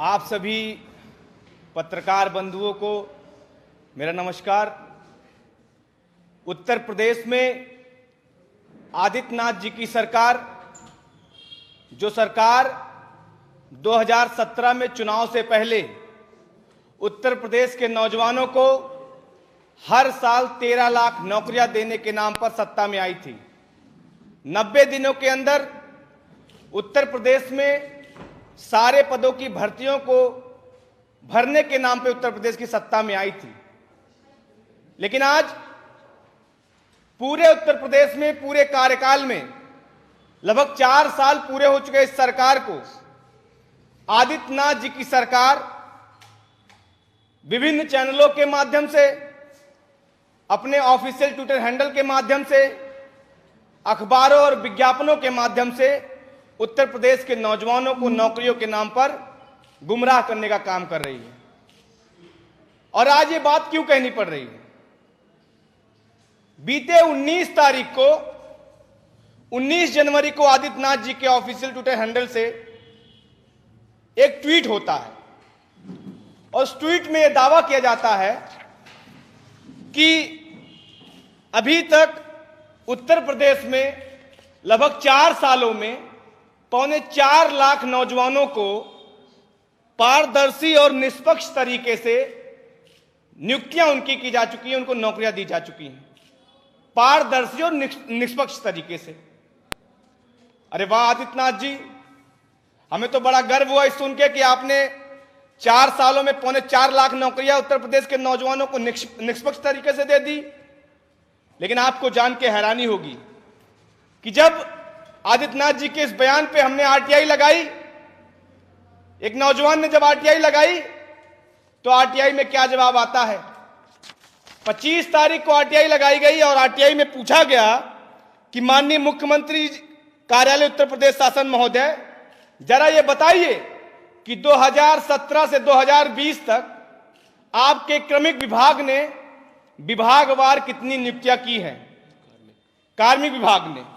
आप सभी पत्रकार बंधुओं को मेरा नमस्कार। उत्तर प्रदेश में आदित्यनाथ जी की सरकार, जो सरकार 2017 में चुनाव से पहले उत्तर प्रदेश के नौजवानों को हर साल 13 लाख नौकरियां देने के नाम पर सत्ता में आई थी। 90 दिनों के अंदर उत्तर प्रदेश में सारे पदों की भर्तियों को भरने के नाम पे उत्तर प्रदेश की सत्ता में आई थी। लेकिन आज पूरे उत्तर प्रदेश में पूरे कार्यकाल में लगभग 4 साल पूरे हो चुके इस सरकार को आदित्यनाथ जी की सरकार विभिन्न चैनलों के माध्यम से, अपने ऑफिशियल ट्विटर हैंडल के माध्यम से, अखबारों और विज्ञापनों के माध्यम से उत्तर प्रदेश के नौजवानों को नौकरियों के नाम पर गुमराह करने का काम कर रही है। और आज ये बात क्यों कहनी पड़ रही है? बीते 19 जनवरी को आदित्यनाथ जी के ऑफिशियल ट्विटर हैंडल से एक ट्वीट होता है और उस ट्वीट में यह दावा किया जाता है कि अभी तक उत्तर प्रदेश में लगभग 4 सालों में 4.25 लाख नौजवानों को पारदर्शी और निष्पक्ष तरीके से नियुक्तियां उनकी की जा चुकी हैं, उनको नौकरियां दी जा चुकी हैं, पारदर्शी और निष्पक्ष तरीके से। अरे वाह आदित्यनाथ जी, हमें तो बड़ा गर्व हुआ इस सुन के कि आपने 4 सालों में 4.25 लाख नौकरियां उत्तर प्रदेश के नौजवानों को निष्पक्ष तरीके से दे दी। लेकिन आपको जान के हैरानी होगी कि जब आदित्यनाथ जी के इस बयान पे हमने आरटीआई लगाई, एक नौजवान ने जब आरटीआई लगाई तो आरटीआई में क्या जवाब आता है? 25 तारीख को आरटीआई लगाई गई और आरटीआई में पूछा गया कि माननीय मुख्यमंत्री कार्यालय उत्तर प्रदेश शासन महोदय, जरा ये बताइए कि 2017 से 2020 तक आपके क्रमिक विभाग ने विभागवार कितनी नियुक्तियां की हैं, कार्मिक विभाग ने।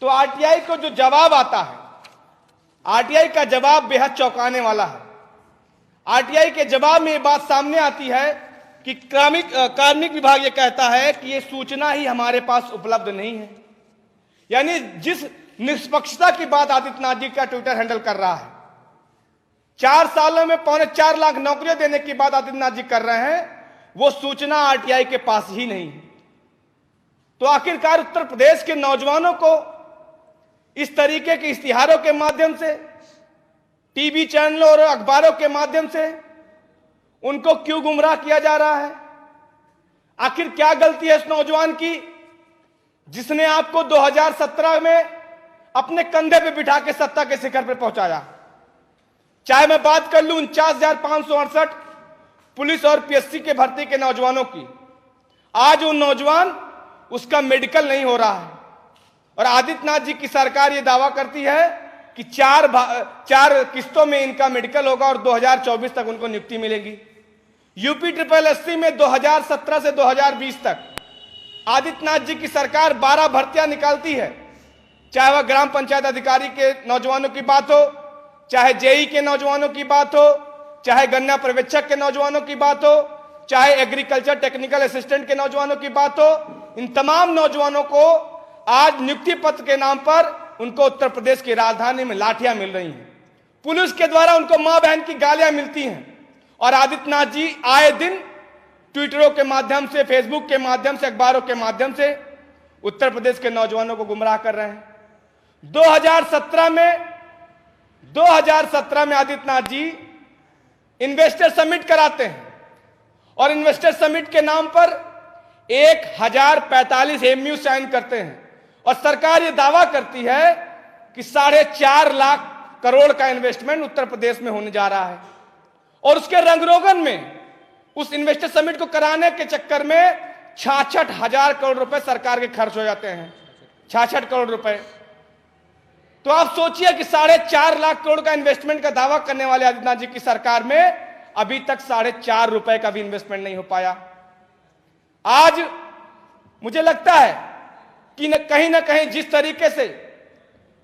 तो आरटीआई को जो जवाब आता है, आरटीआई का जवाब बेहद चौंकाने वाला है। आरटीआई के जवाब में ये बात सामने आती है कि कार्मिक विभाग ये कहता है कि ये सूचना ही हमारे पास उपलब्ध नहीं है। यानी जिस निष्पक्षता की बात आदित्यनाथ जी का ट्विटर हैंडल कर रहा है, 4 सालों में 4.25 लाख नौकरियां देने की बात आदित्यनाथ जी कर रहे हैं, वो सूचना आरटीआई के पास ही नहीं है। तो आखिरकार उत्तर प्रदेश के नौजवानों को इस तरीके के इश्तिहारों के माध्यम से, टीवी चैनलों और अखबारों के माध्यम से उनको क्यों गुमराह किया जा रहा है? आखिर क्या गलती है इस नौजवान की जिसने आपको 2017 में अपने कंधे पे बिठा के सत्ता के शिखर पे पहुंचाया? चाहे मैं बात कर लूं 49,568 पुलिस और पीएससी के भर्ती के नौजवानों की, आज वो नौजवान उसका मेडिकल नहीं हो रहा है और आदित्यनाथ जी की सरकार ये दावा करती है कि 4 किस्तों में इनका मेडिकल होगा और 2024 तक उनको नियुक्ति मिलेगी। यूपी SSSC में 2017 से 2020 तक आदित्यनाथ जी की सरकार 12 भर्तियां निकालती है, चाहे वह ग्राम पंचायत अधिकारी के नौजवानों की बात हो, चाहे जेई के नौजवानों की बात हो, चाहे गन्ना पर्यवेक्षक के नौजवानों की बात हो, चाहे एग्रीकल्चर टेक्निकल असिस्टेंट के नौजवानों की बात हो। इन तमाम नौजवानों को आज नियुक्ति पत्र के नाम पर उनको उत्तर प्रदेश की राजधानी में लाठियां मिल रही हैं, पुलिस के द्वारा उनको मां बहन की गालियां मिलती हैं और आदित्यनाथ जी आए दिन ट्विटरों के माध्यम से, फेसबुक के माध्यम से, अखबारों के माध्यम से उत्तर प्रदेश के नौजवानों को गुमराह कर रहे हैं। 2017 में आदित्यनाथ जी इन्वेस्टर समिट कराते हैं और इन्वेस्टर समिट के नाम पर 1045 एमयू साइन करते हैं और सरकार ये दावा करती है कि 4.5 लाख करोड़ का इन्वेस्टमेंट उत्तर प्रदेश में होने जा रहा है। और उसके रंगरोगन में उस इन्वेस्टर समिट को कराने के चक्कर में 66,000 करोड़ रुपए सरकार के खर्च हो जाते हैं, 66 करोड़ रुपए। तो आप सोचिए कि 4.5 लाख करोड़ का इन्वेस्टमेंट का दावा करने वाले आदित्यनाथ जी की सरकार में अभी तक 4.5 रुपए का भी इन्वेस्टमेंट नहीं हो पाया। आज मुझे लगता है कि कहीं ना कहीं जिस तरीके से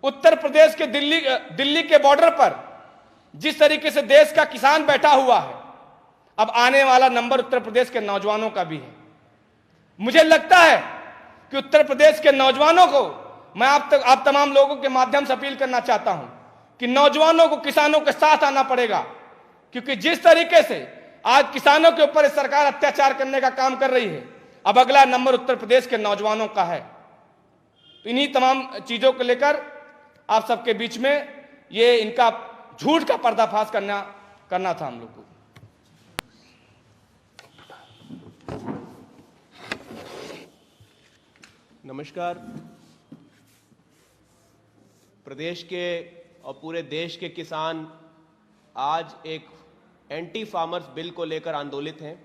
उत्तर प्रदेश के दिल्ली के बॉर्डर पर जिस तरीके से देश का किसान बैठा हुआ है, अब आने वाला नंबर उत्तर प्रदेश के नौजवानों का भी है। मुझे लगता है कि उत्तर प्रदेश के नौजवानों को मैं आप तमाम लोगों के माध्यम से अपील करना चाहता हूं कि नौजवानों को किसानों के साथ आना पड़ेगा, क्योंकि जिस तरीके से आज किसानों के ऊपर सरकार अत्याचार करने का काम कर रही है, अब अगला नंबर उत्तर प्रदेश के नौजवानों का है। तो इन्हीं तमाम चीजों को लेकर आप सबके बीच में ये इनका झूठ का पर्दाफाश करना था हम लोग को। नमस्कार। प्रदेश के और पूरे देश के किसान आज एक एंटी फार्मर्स बिल को लेकर आंदोलित हैं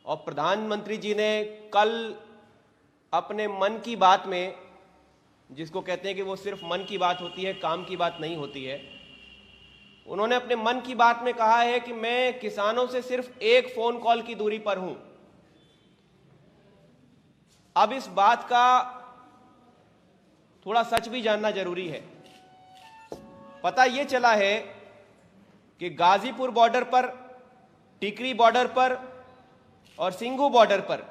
और प्रधानमंत्री जी ने कल अपने मन की बात में, जिसको कहते हैं कि वो सिर्फ मन की बात होती है, काम की बात नहीं होती है, उन्होंने अपने मन की बात में कहा है कि मैं किसानों से सिर्फ एक फोन कॉल की दूरी पर हूं। अब इस बात का थोड़ा सच भी जानना जरूरी है। पता यह चला है कि गाजीपुर बॉर्डर पर, टिकरी बॉर्डर पर और सिंघू बॉर्डर पर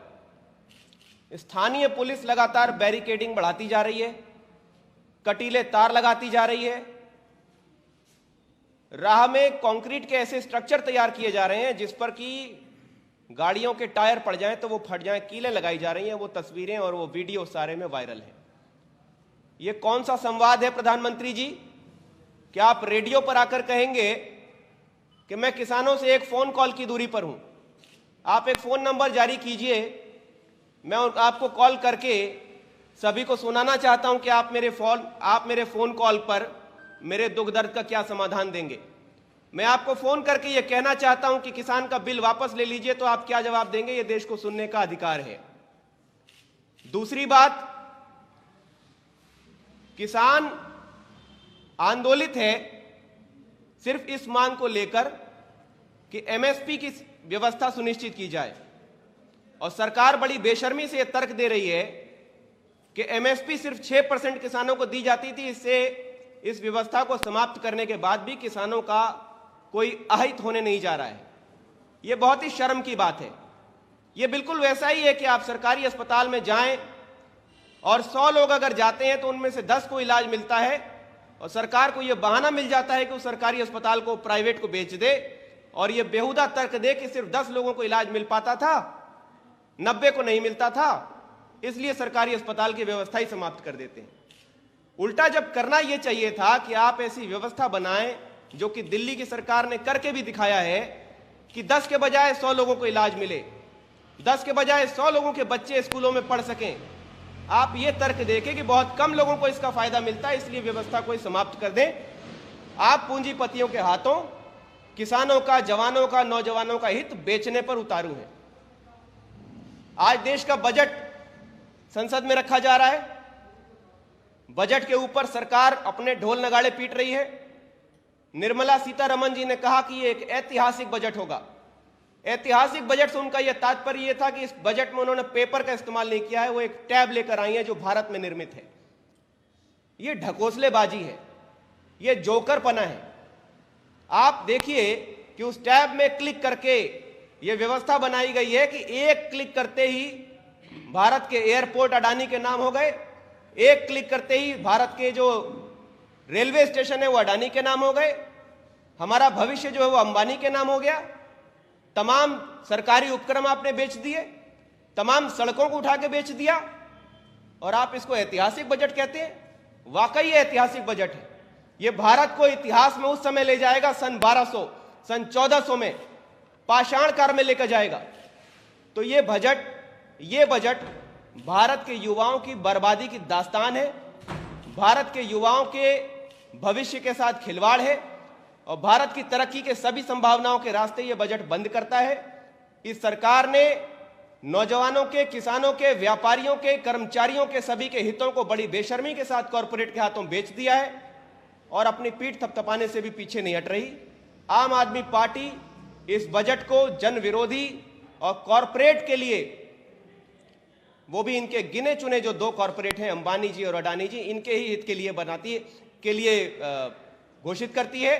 स्थानीय पुलिस लगातार बैरिकेडिंग बढ़ाती जा रही है, कटीले तार लगाती जा रही है, राह में कंक्रीट के ऐसे स्ट्रक्चर तैयार किए जा रहे हैं जिस पर कि गाड़ियों के टायर पड़ जाएं तो वो फट जाएं, कीलें लगाई जा रही हैं। वो तस्वीरें और वो वीडियो सारे में वायरल है। ये कौन सा संवाद है प्रधानमंत्री जी? क्या आप रेडियो पर आकर कहेंगे कि मैं किसानों से एक फोन कॉल की दूरी पर हूं? आप एक फोन नंबर जारी कीजिए, मैं आपको कॉल करके सभी को सुनाना चाहता हूं कि आप मेरे फोन कॉल पर मेरे दुख दर्द का क्या समाधान देंगे। मैं आपको फोन करके यह कहना चाहता हूं कि किसान का बिल वापस ले लीजिए, तो आप क्या जवाब देंगे? यह देश को सुनने का अधिकार है। दूसरी बात, किसान आंदोलित है सिर्फ इस मांग को लेकर कि एमएसपी की व्यवस्था सुनिश्चित की जाए, और सरकार बड़ी बेशर्मी से यह तर्क दे रही है कि एमएसपी सिर्फ 6% किसानों को दी जाती थी। इससे इस व्यवस्था को समाप्त करने के बाद भी किसानों का कोई अहित होने नहीं जा रहा है। यह बहुत ही शर्म की बात है। यह बिल्कुल वैसा ही है कि आप सरकारी अस्पताल में जाएं और 100 लोग अगर जाते हैं तो उनमें से 10 को इलाज मिलता है, और सरकार को यह बहाना मिल जाता है कि उस सरकारी अस्पताल को प्राइवेट को बेच दे, और यह बेहुदा तर्क दे कि सिर्फ 10 लोगों को इलाज मिल पाता था, 90 को नहीं मिलता था, इसलिए सरकारी अस्पताल की व्यवस्था ही समाप्त कर देते हैं। उल्टा जब करना यह चाहिए था कि आप ऐसी व्यवस्था बनाएं जो कि दिल्ली की सरकार ने करके भी दिखाया है कि 10 के बजाय 100 लोगों को इलाज मिले, 10 के बजाय 100 लोगों के बच्चे स्कूलों में पढ़ सकें। आप ये तर्क देखें कि बहुत कम लोगों को इसका फायदा मिलता है, इसलिए व्यवस्था को समाप्त कर दें। आप पूंजीपतियों के हाथों किसानों का, जवानों का, नौजवानों का हित बेचने पर उतारू हैं। आज देश का बजट संसद में रखा जा रहा है। बजट के ऊपर सरकार अपने ढोल नगाड़े पीट रही है। निर्मला सीतारमण जी ने कहा कि यह एक ऐतिहासिक बजट होगा। ऐतिहासिक बजट से उनका यह तात्पर्य यह था कि इस बजट में उन्होंने पेपर का इस्तेमाल नहीं किया है, वो एक टैब लेकर आई है जो भारत में निर्मित है। यह ढकोसलेबाजी है, यह जोकरपना है। आप देखिए कि उस टैब में क्लिक करके यह व्यवस्था बनाई गई है कि एक क्लिक करते ही भारत के एयरपोर्ट अडानी के नाम हो गए, एक क्लिक करते ही भारत के जो रेलवे स्टेशन है वो अडानी के नाम हो गए, हमारा भविष्य जो है वो अंबानी के नाम हो गया, तमाम सरकारी उपक्रम आपने बेच दिए, तमाम सड़कों को उठा के बेच दिया, और आप इसको ऐतिहासिक बजट कहते हैं। वाकई ये ऐतिहासिक बजट है। ये भारत को इतिहास में उस समय ले जाएगा, सन 1200, सन 1400 में पाषाण काल में लेकर जाएगा। तो ये बजट भारत के युवाओं की बर्बादी की दास्तान है, भारत के युवाओं के भविष्य के साथ खिलवाड़ है, और भारत की तरक्की के सभी संभावनाओं के रास्ते ये बजट बंद करता है। इस सरकार ने नौजवानों के, किसानों के, व्यापारियों के, कर्मचारियों के, सभी के हितों को बड़ी बेशर्मी के साथ कॉरपोरेट के हाथों बेच दिया है, और अपनी पीठ थपथपाने से भी पीछे नहीं हट रही। आम आदमी पार्टी इस बजट को जन विरोधी और कॉरपोरेट के लिए, वो भी इनके गिने चुने जो 2 कॉरपोरेट हैं, अंबानी जी और अडानी जी, इनके ही हित के लिए घोषित करती है।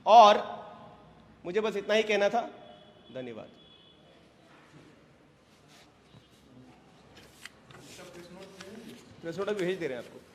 और मुझे बस इतना ही कहना था। धन्यवाद। प्रेस नोट भेज दे रहे हैं आपको।